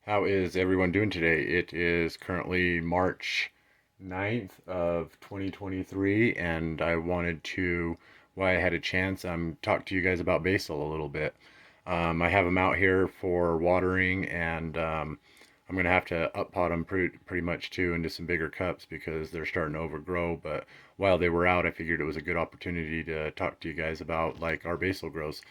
How is everyone doing today? It is currently March 9th of 2023, and I wanted to, while I had a chance, talk to you guys about basil a little bit. I have them out here for watering, and I'm gonna have to up pot them pretty much too into some bigger cups because they're starting to overgrow. But while they were out, I figured it was a good opportunity to talk to you guys about like our basil grows.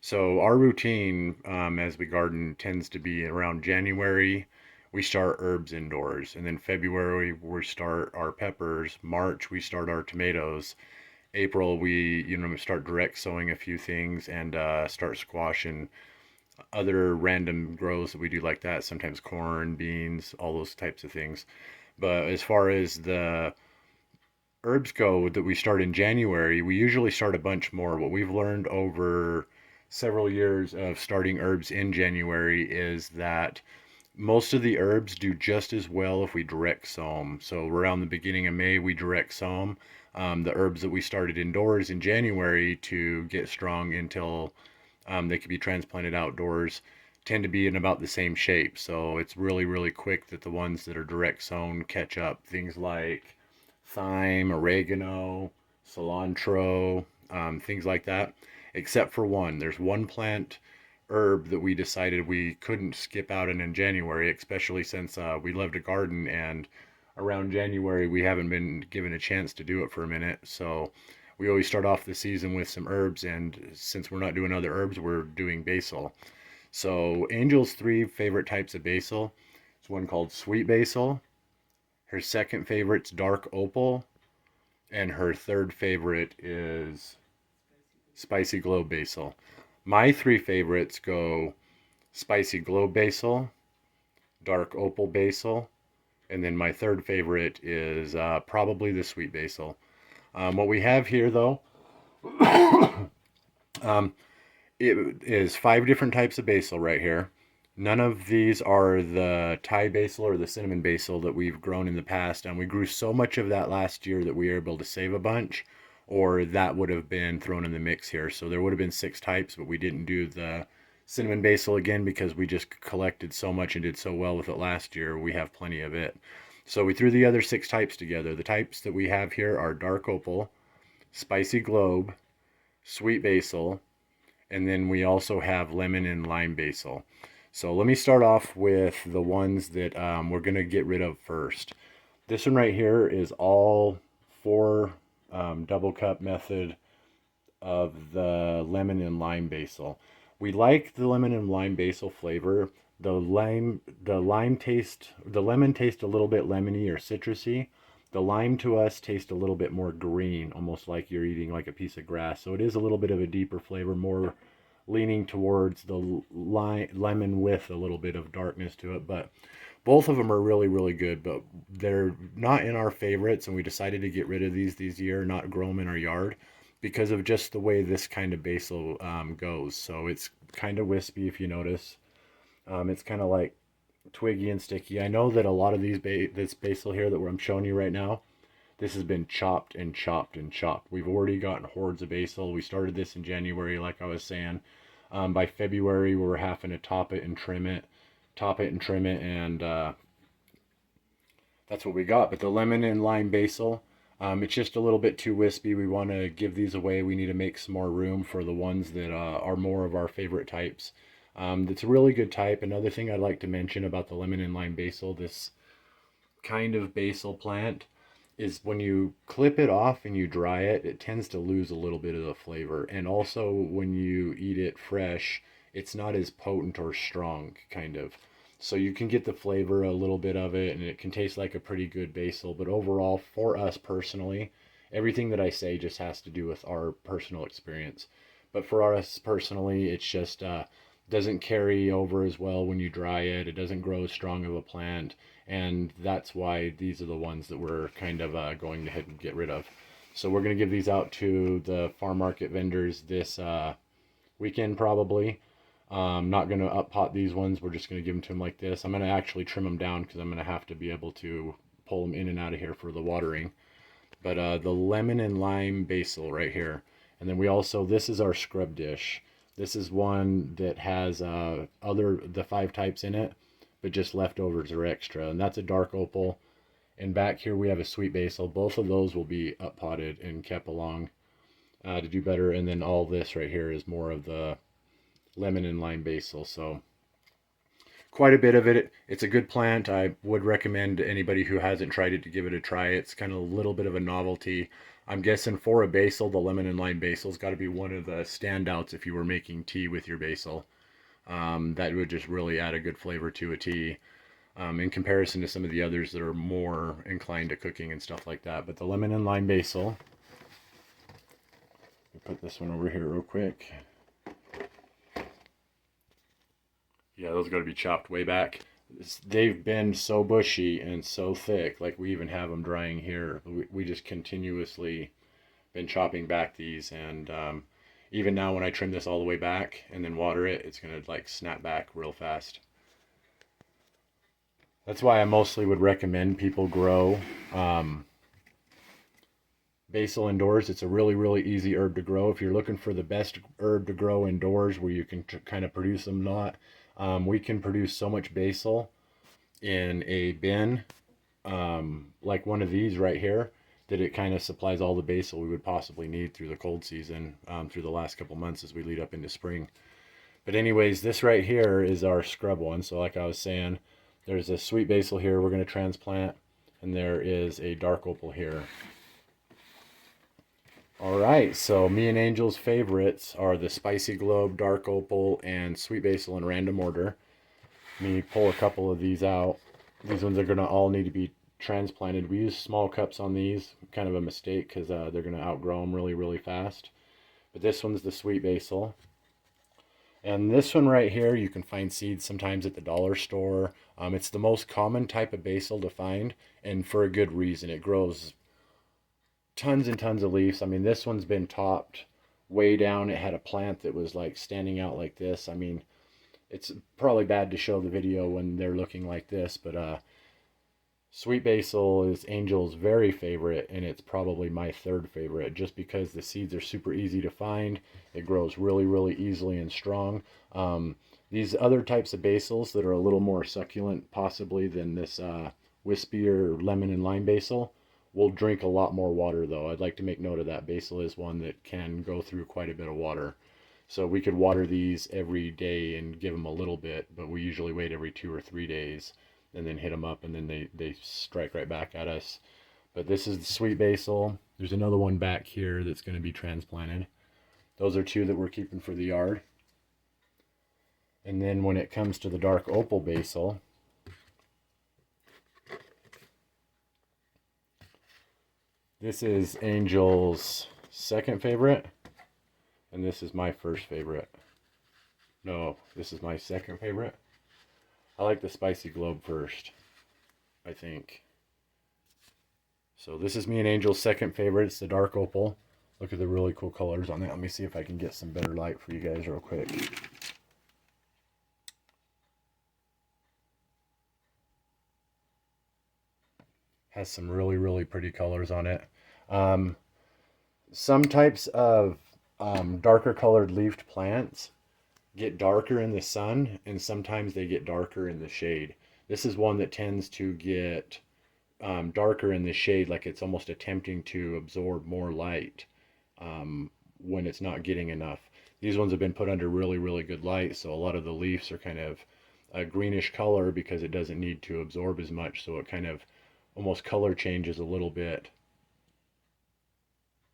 So our routine as we garden tends to be around January. We start herbs indoors, and then February we start our peppers. March we start our tomatoes. April we start direct sowing a few things and start squash and other random grows that we do like that. Sometimes corn, beans, all those types of things. But as far as the herbs go that we start in January, we usually start a bunch more. What we've learned over several years of starting herbs in January is that most of the herbs do just as well if we direct sow them. So around the beginning of May, we direct sow them. The herbs that we started indoors in January to get strong until they could be transplanted outdoors tend to be in about the same shape. So it's really, really quick that the ones that are direct sown catch up. Things like thyme, oregano, cilantro, things like that. Except for one. There's one plant herb that we decided we couldn't skip out in January, especially since we love to garden and around January we haven't been given a chance to do it for a minute. So we always start off the season with some herbs, and since we're not doing other herbs, we're doing basil. So Angel's three favorite types of basil. It's one called sweet basil. Her second favorite's dark opal, and her third favorite is spicy globe basil. My three favorites go spicy globe basil, dark opal basil, and then my third favorite is probably the sweet basil. What we have here, though, um, it is five different types of basil right here. None of these are the Thai basil or the cinnamon basil that we've grown in the past, and we grew so much of that last year that we were able to save a bunch, or that would have been thrown in the mix here. So there would have been six types, but we didn't do the cinnamon basil again because we just collected so much and did so well with it last year. We have plenty of it. So we threw the other six types together. The types that we have here are dark opal, spicy globe, sweet basil, and then we also have lemon and lime basil. So let me start off with the ones that we're going to get rid of first. This one right here is all four double cup method of the lemon and lime basil. We like the lemon and lime basil flavor. The lemon tastes a little bit lemony or citrusy. The lime to us tastes a little bit more green, almost like you're eating like a piece of grass. So it is a little bit of a deeper flavor, more leaning towards the lemon with a little bit of darkness to it. But both of them are really, really good, but they're not in our favorites, and we decided to get rid of these year, not grow them in our yard because of just the way this kind of basil goes. So it's kind of wispy if you notice. It's kind of like twiggy and sticky. I know that a lot of this basil here that I'm showing you right now, this has been chopped and chopped and chopped. We've already gotten hordes of basil. We started this in January, like I was saying. By February, we were having to top it and trim it, and that's what we got. But the lemon and lime basil, it's just a little bit too wispy. We want to give these away. We need to make some more room for the ones that are more of our favorite types. That's a really good type. Another thing I'd like to mention about the lemon and lime basil, this kind of basil plant, is when you clip it off and you dry it, it tends to lose a little bit of the flavor. And also when you eat it fresh, it's not as potent or strong, kind of. So you can get the flavor, a little bit of it, and it can taste like a pretty good basil. But overall, for us personally, everything that I say just has to do with our personal experience. But for us personally, it's just doesn't carry over as well when you dry it. It doesn't grow as strong of a plant, and that's why these are the ones that we're kind of going ahead and get rid of. So we're going to give these out to the farm market vendors this weekend probably. Not going to up pot these ones. We're just going to give them to them like this. I'm going to actually trim them down because I'm going to have to be able to pull them in and out of here for the watering. But the lemon and lime basil right here. And then we also, this is our scrub dish. This is one that has the five types in it, but just leftovers are extra. And that's a dark opal. And back here we have a sweet basil. Both of those will be up potted and kept along to do better. And then all this right here is more of the lemon and lime basil. So quite a bit of it. It's a good plant. I would recommend anybody who hasn't tried it to give it a try. It's kind of a little bit of a novelty. I'm guessing for a basil, the lemon and lime basil's got to be one of the standouts if you were making tea with your basil. That would just really add a good flavor to a tea in comparison to some of the others that are more inclined to cooking and stuff like that. But the lemon and lime basil, put this one over here real quick. Yeah, those got to be chopped way back. They've been so bushy and so thick, like we even have them drying here. We just continuously been chopping back these, and even now when I trim this all the way back and then water it, it's gonna like snap back real fast. That's why I mostly would recommend people grow basil indoors. It's a really easy herb to grow. If you're looking for the best herb to grow indoors where you can kind of produce them, we can produce so much basil in a bin, like one of these right here, that it kind of supplies all the basil we would possibly need through the cold season, through the last couple months as we lead up into spring. But anyways, this right here is our scrub one. So like I was saying, there's a sweet basil here we're going to transplant, and there is a dark opal here. All right, so me and Angel's favorites are the spicy globe, dark opal, and sweet basil in random order. Let me pull a couple of these out. These ones are going to all need to be transplanted. We use small cups on these, kind of a mistake because they're going to outgrow them really fast. But this one's the sweet basil. And this one right here, you can find seeds sometimes at the dollar store. It's the most common type of basil to find, and for a good reason. It grows tons and tons of leaves. I mean, this one's been topped way down. It had a plant that was like standing out like this. I mean, it's probably bad to show the video when they're looking like this, but sweet basil is Angel's very favorite, and it's probably my third favorite, just because the seeds are super easy to find. It grows really easily and strong. These other types of basils that are a little more succulent possibly than this wispier lemon and lime basil will drink a lot more water, though. I'd like to make note of that. Basil is one that can go through quite a bit of water. So we could water these every day and give them a little bit, but we usually wait every 2 or 3 days and then hit them up, and then they strike right back at us. But this is the sweet basil. There's another one back here that's going to be transplanted. Those are 2 that we're keeping for the yard. And then when it comes to the dark opal basil, this is Angel's second favorite, and this is my first favorite. No, this is my second favorite. I like the spicy globe first, I think. So this is me and Angel's second favorite. It's the dark opal. Look at the really cool colors on that. Let me see if I can get some better light for you guys real quick. Has some really pretty colors on it. Some types of darker colored leafed plants get darker in the sun, and sometimes they get darker in the shade. This is one that tends to get darker in the shade, like it's almost attempting to absorb more light when it's not getting enough. These ones have been put under really good light, so a lot of the leaves are kind of a greenish color because it doesn't need to absorb as much, so it kind of almost color changes a little bit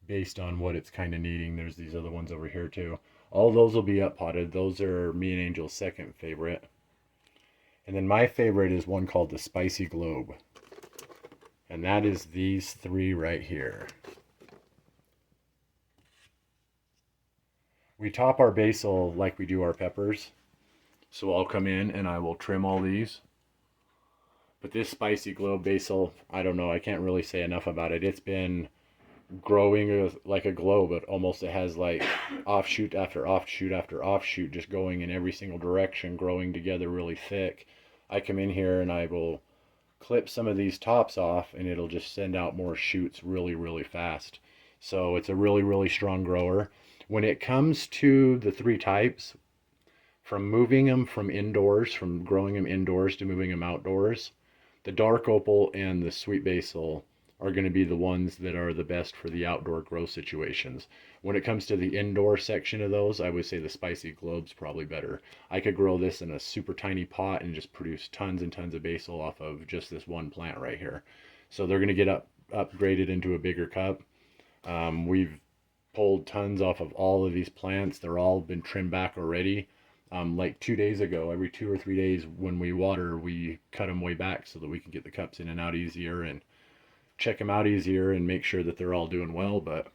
based on what it's kind of needing. There's these other ones over here too. All those will be up potted. Those are me and Angel's second favorite. And then my favorite is one called the Spicy Globe. And that is these 3 right here. We top our basil like we do our peppers. So I'll come in and I will trim all these. But this Spicy Globe basil, I don't know, I can't really say enough about it. It's been growing like a globe. It has like offshoot after offshoot after offshoot, just going in every single direction, growing together really thick. I come in here and I will clip some of these tops off, and it'll just send out more shoots really fast. So it's a really strong grower. When it comes to the 3 types, from moving them from indoors, from growing them indoors to moving them outdoors, the dark opal and the sweet basil are going to be the ones that are the best for the outdoor grow situations. When it comes to the indoor section of those, I would say the spicy globe's probably better. I could grow this in a super tiny pot and just produce tons and tons of basil off of just this one plant right here. So they're going to get upgraded into a bigger cup. We've pulled tons off of all of these plants. They're all been trimmed back already. Like 2 days ago, every 2 or 3 days when we water, we cut them way back so that we can get the cups in and out easier and check them out easier and make sure that they're all doing well. But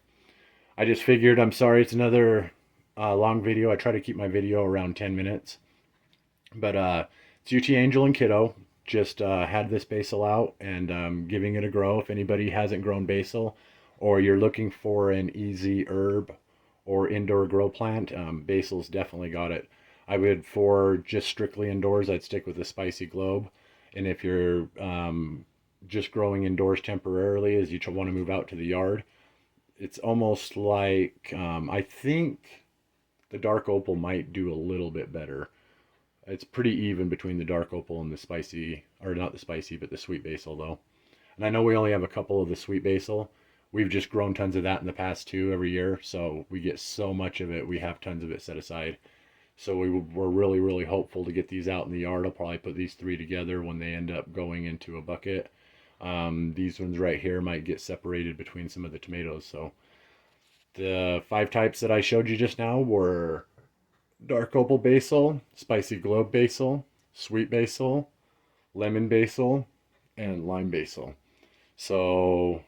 I just figured, I'm sorry, it's another long video. I try to keep my video around 10 minutes. But it's UT Angel and Kiddo. Just had this basil out and giving it a grow. If anybody hasn't grown basil or you're looking for an easy herb or indoor grow plant, basil's definitely got it. I would, for just strictly indoors, I'd stick with the spicy globe. And if you're just growing indoors temporarily as you want to move out to the yard, it's almost like, I think the dark opal might do a little bit better. It's pretty even between the dark opal and the spicy, or not the spicy, but the sweet basil though. And I know we only have a couple of the sweet basil. We've just grown tons of that in the past too every year. So we get so much of it. We have tons of it set aside. So we're really, really hopeful to get these out in the yard. I'll probably put these three together when they end up going into a bucket. These ones right here might get separated between some of the tomatoes. So the 5 types that I showed you just now were dark opal basil, spicy globe basil, sweet basil, lemon basil, and lime basil. So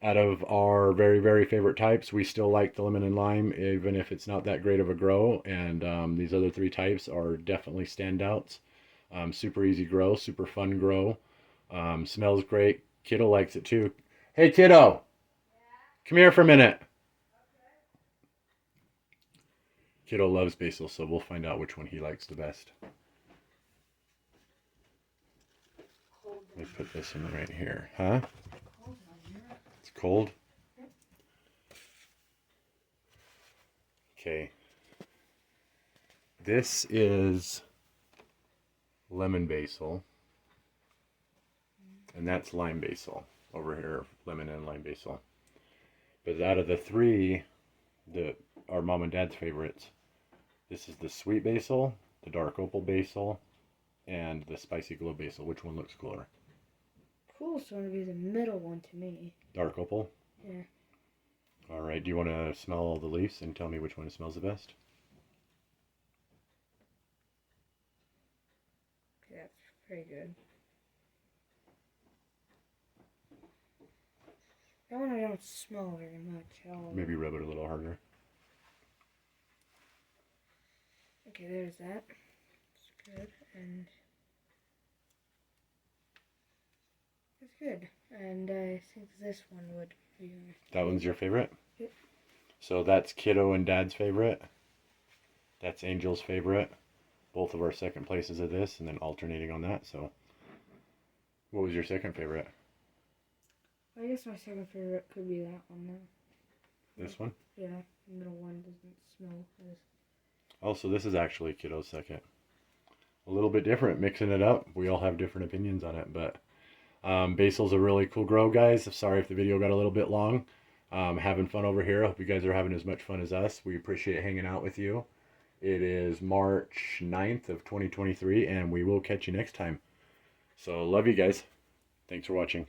out of our very, very favorite types, we still like the lemon and lime, even if it's not that great of a grow. And these other 3 types are definitely standouts. Super easy grow, super fun grow. Smells great. Kiddo likes it too. Hey, Kiddo, come here for a minute. Kiddo loves basil, so we'll find out which one he likes the best. Let me put this in right here. Huh? It's cold? Okay. This is lemon basil. And that's lime basil over here, lemon and lime basil. But out of the 3 that are mom and dad's favorites, this is the sweet basil, the dark opal basil, and the spicy glow basil. Which one looks cooler? Coolest one would be the middle one to me. Dark opal? Yeah. All right, do you want to smell all the leaves and tell me which one smells the best? Okay, that's pretty good. That one I don't smell very much. Maybe rub it a little harder. Okay, there's that. It's good, and it's good. And I think this one would be. That one's your favorite? Yep. So that's Kiddo and Dad's favorite. That's Angel's favorite. Both of our second places of this, and then alternating on that. So, what was your second favorite? I guess my second favorite could be that one now. This one? Yeah, the middle one doesn't smell as. Oh, so this is actually Kiddo's second. A little bit different, mixing it up. We all have different opinions on it, but basil's a really cool grow, guys. Sorry if the video got a little bit long. Having fun over here. I hope you guys are having as much fun as us. We appreciate hanging out with you. It is March 9th of 2023, and we will catch you next time. So, love you guys. Thanks for watching.